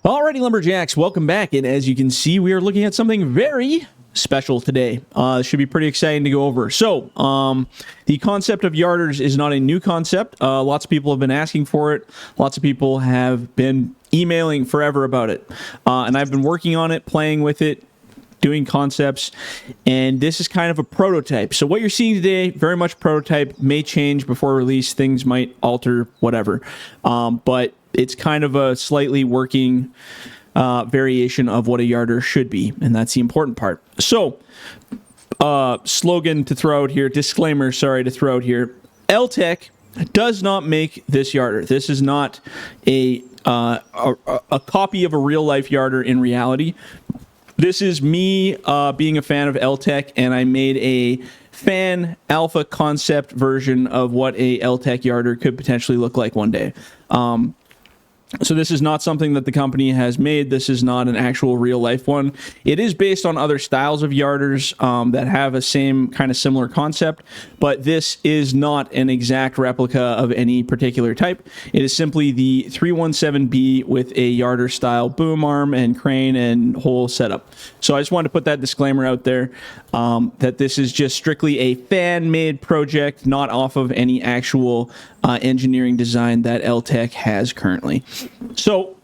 Alrighty, Lumberjacks, welcome back. And as you can see, we are looking at something very special today. It should be pretty exciting to go over. So, the concept of yarders is not a new concept. Lots of people have been asking for it. Lots of people have been emailing forever about it. And I've been working on it, playing with it, doing concepts, and this is kind of a prototype. So what you're seeing today, very much prototype, may change before release, things might alter, whatever. But it's kind of a slightly working variation of what a yarder should be, and that's the important part. So, slogan to throw out here, disclaimer, sorry, to throw out here. Eltec does not make this yarder. This is not a copy of a real-life yarder in reality. This is me being a fan of Eltec, and I made a fan alpha concept version of what a Eltec yarder could potentially look like one day. So this is not something that the company has made. This is not an actual real life one. It is based on other styles of yarders that have a same kind of similar concept, but this is not an exact replica of any particular type. It is simply the 317B with a yarder style boom arm and crane and whole setup. So I just wanted to put that disclaimer out there that this is just strictly a fan-made project, not off of any actual engineering design that Eltec has currently. So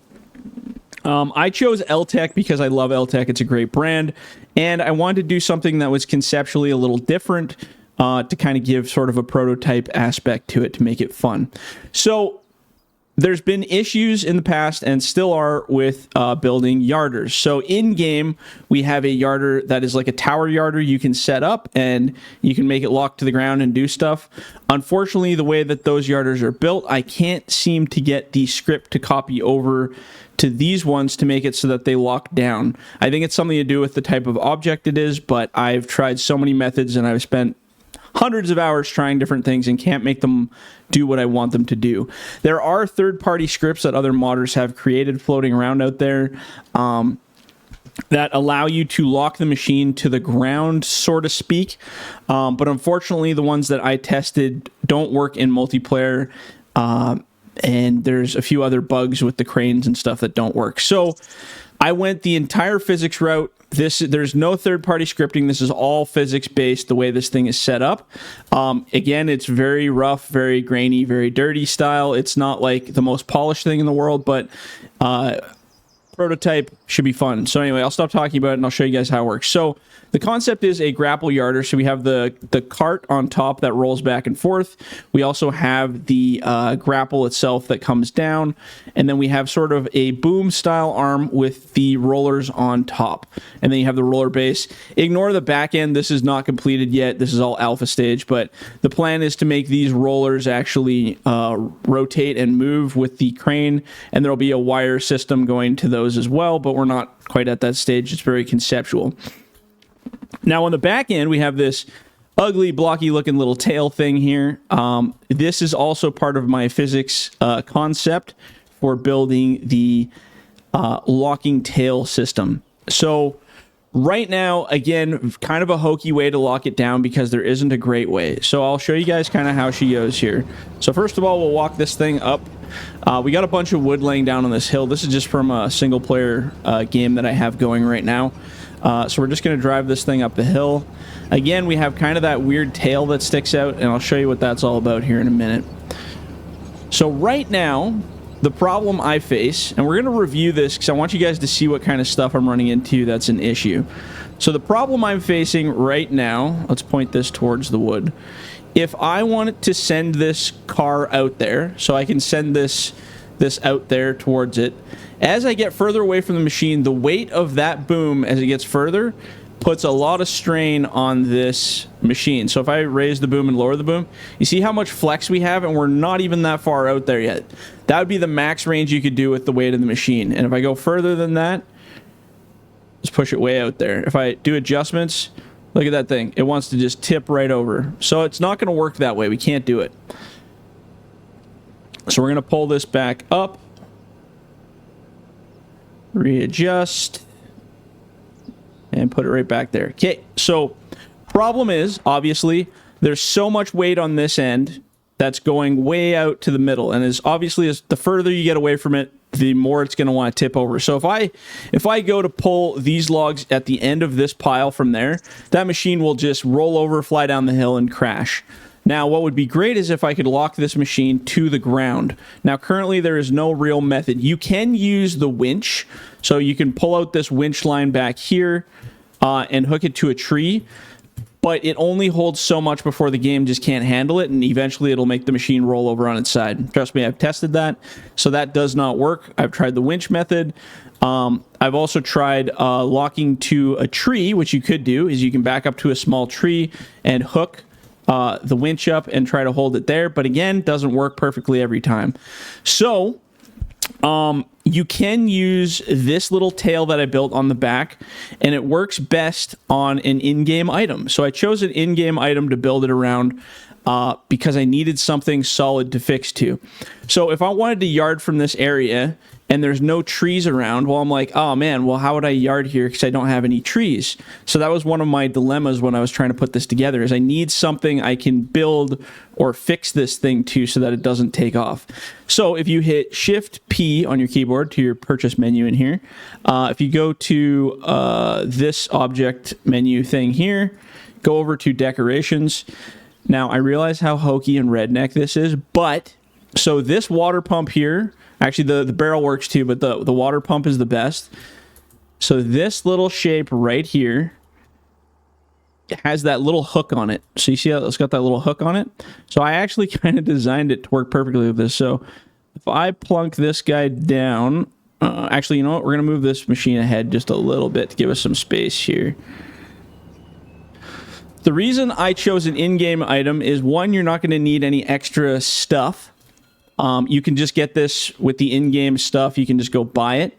I chose Eltec because I love Eltec. It's a great brand, and I wanted to do something that was conceptually a little different to kind of give sort of a prototype aspect to it to make it fun. So there's been issues in the past and still are with building yarders. So in game, we have a yarder that is like a tower yarder you can set up and you can make it lock to the ground and do stuff. Unfortunately, the way that those yarders are built, I can't seem to get the script to copy over to these ones to make it so that they lock down. I think it's something to do with the type of object it is, but I've tried so many methods and I've spent hundreds of hours trying different things and can't make them do what I want them to do. There are third-party scripts that other modders have created floating around out there that allow you to lock the machine to the ground, so to speak. But unfortunately, the ones that I tested don't work in multiplayer, and there's a few other bugs with the cranes and stuff that don't work. So I went the entire physics route. There's no third-party scripting. This is all physics-based, the way this thing is set up. Again, it's very rough, very grainy, very dirty style. It's not like the most polished thing in the world, but prototype should be fun. So anyway, I'll stop talking about it and I'll show you guys how it works. So the concept is a grapple yarder. So we have the cart on top that rolls back and forth. We also have the grapple itself that comes down. And then we have sort of a boom style arm with the rollers on top. And then you have the roller base. Ignore the back end. This is not completed yet. This is all alpha stage. But the plan is to make these rollers actually rotate and move with the crane. And there'll be a wire system going to those as well. But we're not quite at that stage. It's very conceptual. Now on the back end, we have this ugly, blocky looking little tail thing here. This is also part of my physics concept for building the locking tail system. So right now, again, kind of a hokey way to lock it down because there isn't a great way. So I'll show you guys kind of how she goes here. So first of all, we'll walk this thing up. We got a bunch of wood laying down on this hill. This is just from a single player game that I have going right now. So we're just going to drive this thing up the hill. Again, we have kind of that weird tail that sticks out, and I'll show you what that's all about here in a minute. So right now, the problem I face, and we're going to review this because I want you guys to see what kind of stuff I'm running into that's an issue. So the problem I'm facing right now, let's point this towards the wood. If I wanted to send this car out there, so I can send this out there towards it, as I get further away from the machine, the weight of that boom as it gets further puts a lot of strain on this machine. So if I raise the boom and lower the boom, you see how much flex we have, and we're not even that far out there yet. That would be the max range you could do with the weight of the machine. And if I go further than that, let's push it way out there. If I do adjustments, look at that thing. It wants to just tip right over. So it's not going to work that way. We can't do it. So we're going to pull this back up. Readjust and put it right back there. Okay, so problem is, obviously, there's so much weight on this end that's going way out to the middle, and as obviously as the further you get away from it, the more it's going to want to tip over. So if I go to pull these logs at the end of this pile from there, that machine will just roll over, fly down the hill, and crash. Now, what would be great is if I could lock this machine to the ground. Now, currently, there is no real method. You can use the winch, so you can pull out this winch line back here and hook it to a tree, but it only holds so much before the game just can't handle it, and eventually it'll make the machine roll over on its side. Trust me, I've tested that, so that does not work. I've tried the winch method. I've also tried locking to a tree, which you could do, is you can back up to a small tree and hook the winch up and try to hold it there, but again, doesn't work perfectly every time. So, you can use this little tail that I built on the back, and it works best on an in-game item. So I chose an in-game item to build it around because I needed something solid to fix to. So if I wanted to yard from this area and there's no trees around, well, I'm like, oh man, well, how would I yard here because I don't have any trees? So that was one of my dilemmas when I was trying to put this together, is I need something I can build or fix this thing to so that it doesn't take off. So if you hit Shift P on your keyboard to your purchase menu in here, if you go to this object menu thing here, go over to decorations. Now, I realize how hokey and redneck this is, but so this water pump here, actually the barrel works too, but the water pump is the best. So this little shape right here, it has that little hook on it. So you see how it's got that little hook on it? So I actually kind of designed it to work perfectly with this. So if I plunk this guy down, actually, you know what? We're going to move this machine ahead just a little bit to give us some space here. The reason I chose an in-game item is, one, you're not going to need any extra stuff. You can just get this with the in-game stuff. You can just go buy it,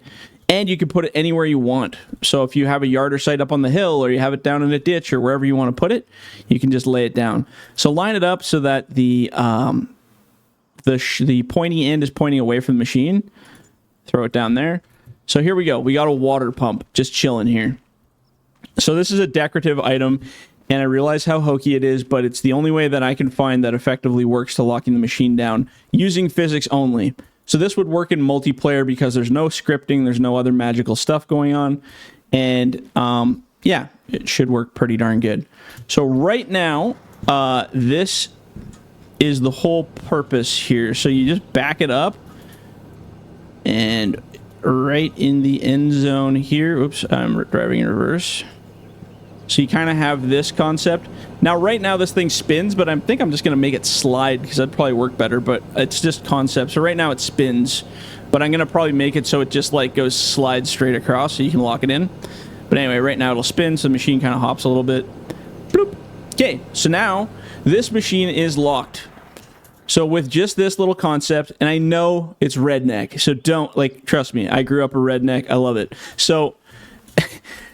and you can put it anywhere you want. So if you have a yarder site up on the hill, or you have it down in a ditch, or wherever you want to put it, you can just lay it down. So line it up so that the pointy end is pointing away from the machine. Throw it down there. So here we go. We got a water pump just chilling here. So this is a decorative item, and I realize how hokey it is, but it's the only way that I can find that effectively works to locking the machine down using physics only. So this would work in multiplayer because there's no scripting, there's no other magical stuff going on, and yeah, it should work pretty darn good. So right now, this is the whole purpose here. So you just back it up, and right in the end zone here, oops, I'm driving in reverse. So you kind of have this concept. Now, right now, this thing spins, but I think I'm just going to make it slide because that'd probably work better, but it's just concept. So right now it spins, but I'm going to probably make it so it just like goes slide straight across so you can lock it in. But anyway, right now it'll spin, so the machine kind of hops a little bit. Bloop. Okay, so now this machine is locked. So with just this little concept, and I know it's redneck, so don't, like, trust me, I grew up a redneck. I love it. So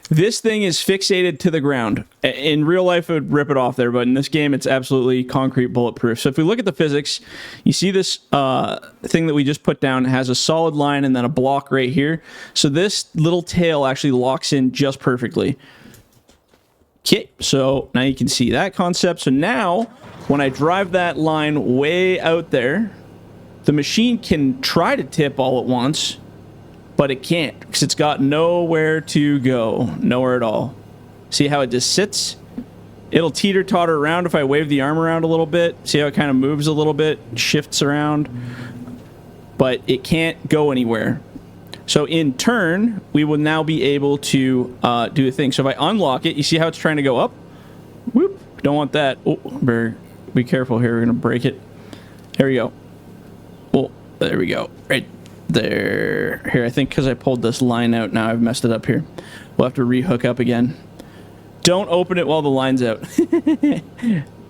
this thing is fixated to the ground. In real life, it would rip it off there, but in this game, it's absolutely concrete bulletproof. So if we look at the physics, you see this thing that we just put down has a solid line and then a block right here. So this little tail actually locks in just perfectly. Okay, so now you can see that concept. So now, when I drive that line way out there, the machine can try to tip all at once, but it can't because it's got nowhere to go. Nowhere at all. See how it just sits? It'll teeter-totter around if I wave the arm around a little bit. See how it kind of moves a little bit, shifts around, but it can't go anywhere. So in turn, we will now be able to do a thing. So if I unlock it, you see how it's trying to go up? Whoop, don't want that. Oh, better be careful here. We're going to break it. There we go. Oh, there we go. Right there. Here, I think because I pulled this line out, now I've messed it up here. We'll have to rehook up again. Don't open it while the line's out.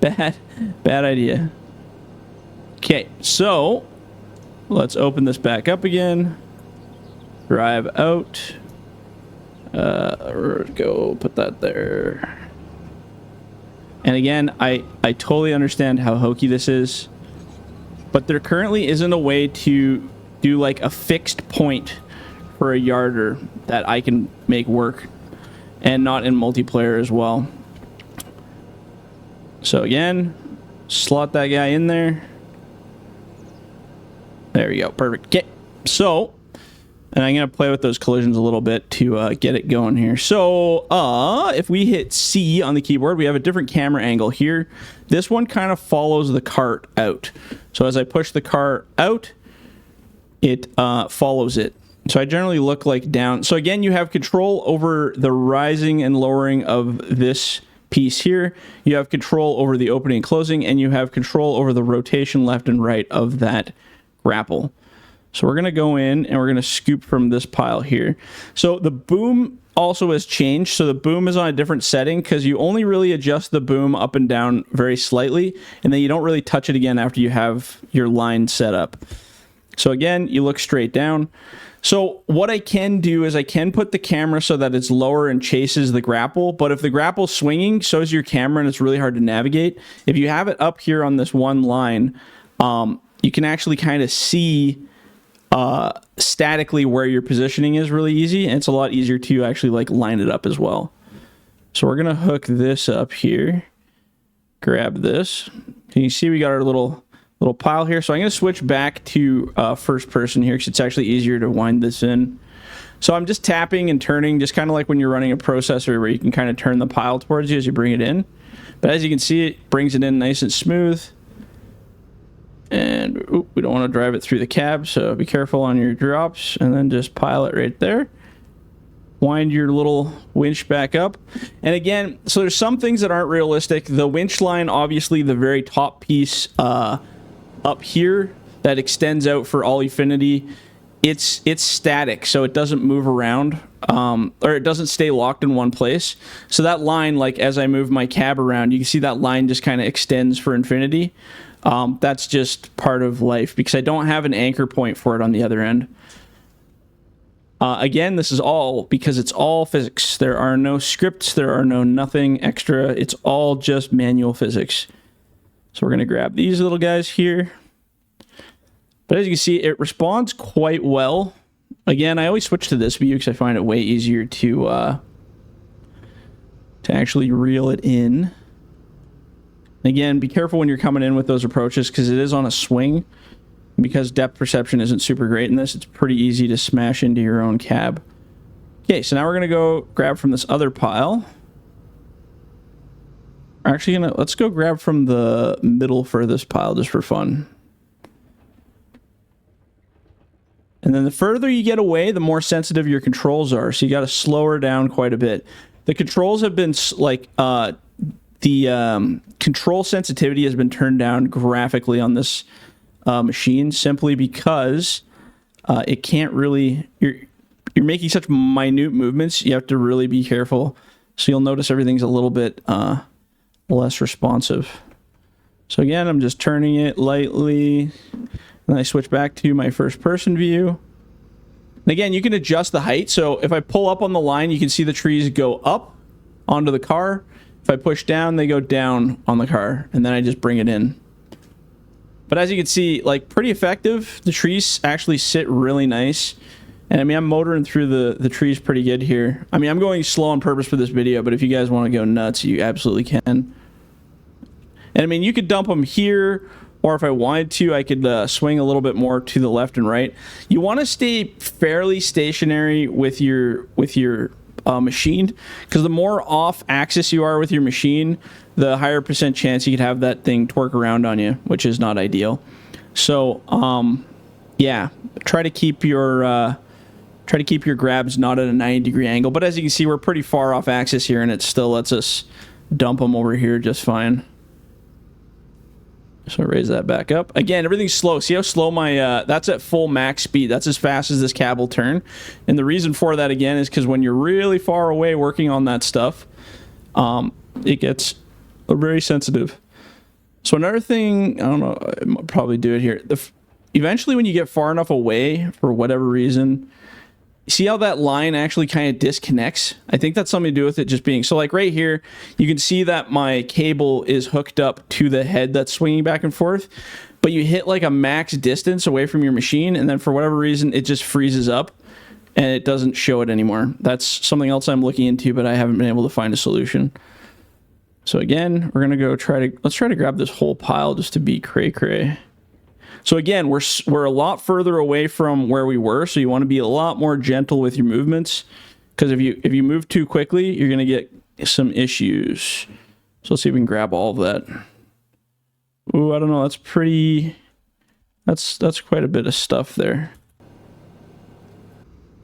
Bad idea. Okay, so let's open this back up again. Drive out. Go put that there. And again, I totally understand how hokey this is, but there currently isn't a way to do like a fixed point for a yarder that I can make work, and not in multiplayer as well. So again, slot that guy in there. There we go, perfect. Okay, so And I'm going to play with those collisions a little bit to get it going here. So if we hit C on the keyboard, we have a different camera angle here. This one kind of follows the cart out. So as I push the cart out, it follows it. So I generally look like down. So again, you have control over the rising and lowering of this piece here. You have control over the opening and closing, and you have control over the rotation left and right of that grapple. So we're going to go in and we're going to scoop from this pile here. So the boom also has changed. So the boom is on a different setting because you only really adjust the boom up and down very slightly, and then you don't really touch it again after you have your line set up. So again, you look straight down. So what I can do is I can put the camera so that it's lower and chases the grapple, but if the grapple's swinging, so is your camera, and it's really hard to navigate. If you have it up here on this one line, you can actually kind of see statically where your positioning is really easy, and it's a lot easier to actually like line it up as well. So we're gonna hook this up here, grab this. Can you see we got our little pile here? So I'm gonna switch back to first person here because it's actually easier to wind this in. So I'm just tapping and turning, just kind of like when you're running a processor where you can kind of turn the pile towards you as you bring it in. But as you can see, it brings it in nice and smooth. And we don't want to drive it through the cab, so be careful on your drops, and then just pile it right there. Wind your little winch back up. And again, so there's some things that aren't realistic. The winch line, obviously the very top piece up here that extends out for all infinity, it's static, so it doesn't move around, or it doesn't stay locked in one place. So that line, like as I move my cab around, you can see that line just kind of extends for infinity. That's just part of life because I don't have an anchor point for it on the other end. Again, this is all because it's all physics. There are no scripts. There are no nothing extra. It's all just manual physics. So we're going to grab these little guys here. But as you can see, it responds quite well. Again, I always switch to this view because I find it way easier to actually reel it in. Again, be careful when you're coming in with those approaches because it is on a swing. Because depth perception isn't super great in this, it's pretty easy to smash into your own cab. Okay, so now we're going to go grab from this other pile. We're actually going to, let's go grab from the middle furthest pile just for fun. And then the further you get away, the more sensitive your controls are. So you got to slow her down quite a bit. The controls have been like, the control sensitivity has been turned down graphically on this machine simply because it can't really, you're making such minute movements, you have to really be careful. So you'll notice everything's a little bit less responsive. So again, I'm just turning it lightly, and I switch back to my first person view. And again, you can adjust the height. So if I pull up on the line, you can see the trees go up onto the car. If I push down, they go down on the car, and then I just bring it in. But as you can see, like pretty effective. The trees actually sit really nice. And I mean, I'm motoring through the trees pretty good here. I mean, I'm going slow on purpose for this video, but if you guys want to go nuts, you absolutely can. And I mean, you could dump them here, or if I wanted to, I could swing a little bit more to the left and right. You want to stay fairly stationary with your machine, because the more off axis you are with your machine, the higher percent chance you could have that thing torque around on you, which is not ideal. So yeah, try to keep your grabs not at a 90-degree angle. But as you can see, we're pretty far off axis here, and it still lets us dump them over here just fine. So raise that back up. Again, everything's slow. See how slow my, that's at full max speed. That's as fast as this cab will turn. And the reason for that, again, is because when you're really far away working on that stuff, it gets very sensitive. So another thing, I don't know, I'll probably do it here. Eventually when you get far enough away, for whatever reason, see how that line actually kind of disconnects? I think that's something to do with it just being, so like right here, you can see that my cable is hooked up to the head that's swinging back and forth, but you hit like a max distance away from your machine, and then for whatever reason, it just freezes up and it doesn't show it anymore. That's something else I'm looking into, but I haven't been able to find a solution. So again, we're gonna go let's try to grab this whole pile just to be cray-cray. So again, we're a lot further away from where we were, so you want to be a lot more gentle with your movements, because if you move too quickly, you're going to get some issues. So let's see if we can grab all of that. Ooh, I don't know. That's pretty... That's quite a bit of stuff there.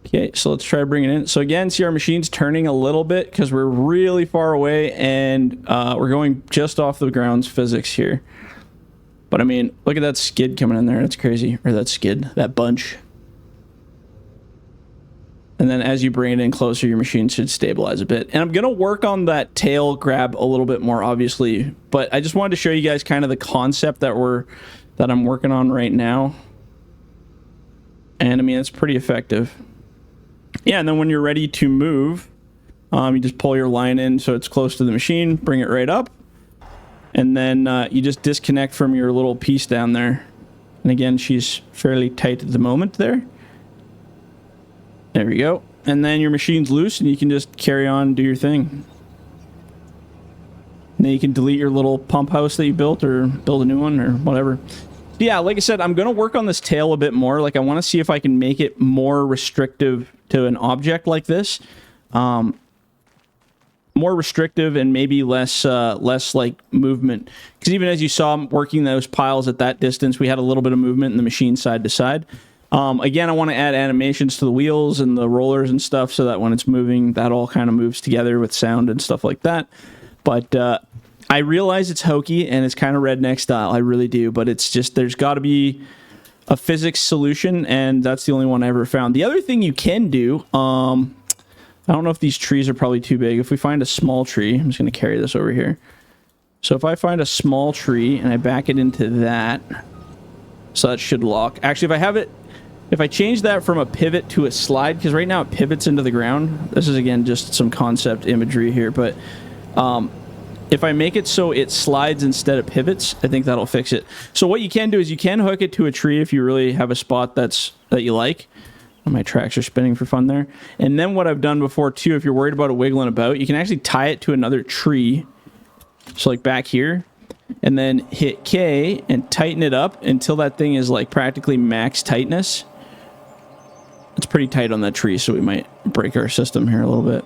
Okay, so let's try bringing it in. So again, see our machine's turning a little bit because we're really far away, and we're going just off the ground's physics here. But I mean, look at that skid coming in there. That's crazy. Or that skid, that bunch. And then as you bring it in closer, your machine should stabilize a bit. And I'm going to work on that tail grab a little bit more, obviously. But I just wanted to show you guys kind of the concept that I'm working on right now. And I mean, it's pretty effective. Yeah, and then when you're ready to move, you just pull your line in so it's close to the machine, bring it right up. And then you just disconnect from your little piece down there. And again, she's fairly tight at the moment there. There we go. And then your machine's loose and you can just carry on and do your thing. And then you can delete your little pump house that you built or build a new one or whatever. Yeah, like I said, I'm going to work on this tail a bit more. Like, I want to see if I can make it more restrictive to an object like this. More restrictive and maybe less like movement. Because even as you saw working those piles at that distance, we had a little bit of movement in the machine side to side. Again, I want to add animations to the wheels and the rollers and stuff so that when it's moving, that all kind of moves together with sound and stuff like that. But I realize it's hokey and it's kind of redneck style. I really do. But it's just, there's got to be a physics solution, and that's the only one I ever found. The other thing you can do, I don't know if these trees are probably too big. If we find a small tree, I'm just going to carry this over here. So if I find a small tree and I back it into that, so that should lock. Actually, if I change that from a pivot to a slide, because right now it pivots into the ground. This is, again, just some concept imagery here, but if I make it so it slides instead of pivots, I think that'll fix it. So what you can do is you can hook it to a tree if you really have a spot that you like. My tracks are spinning for fun there. And then what I've done before too, if you're worried about it wiggling about, you can actually tie it to another tree. So like back here, and then hit K and tighten it up until that thing is like practically max tightness. It's pretty tight on that tree, so we might break our system here a little bit.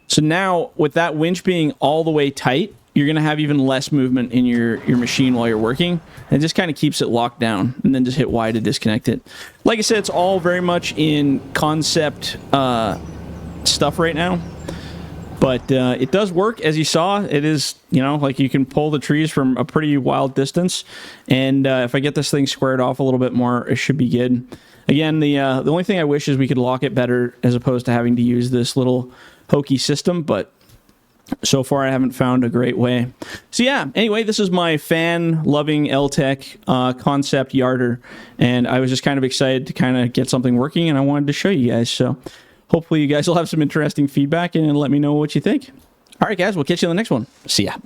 So now with that winch being all the way tight, you're going to have even less movement in your machine while you're working. And it just kind of keeps it locked down. And then just hit Y to disconnect it. Like I said, it's all very much in concept stuff right now. But it does work, as you saw. It is, like you can pull the trees from a pretty wild distance. And if I get this thing squared off a little bit more, it should be good. Again, the only thing I wish is we could lock it better as opposed to having to use this little hokey system. But so far, I haven't found a great way. So yeah, anyway, this is my fan-loving Eltec concept yarder, and I was just kind of excited to kind of get something working, and I wanted to show you guys. So hopefully you guys will have some interesting feedback and let me know what you think. All right, guys, we'll catch you in the next one. See ya.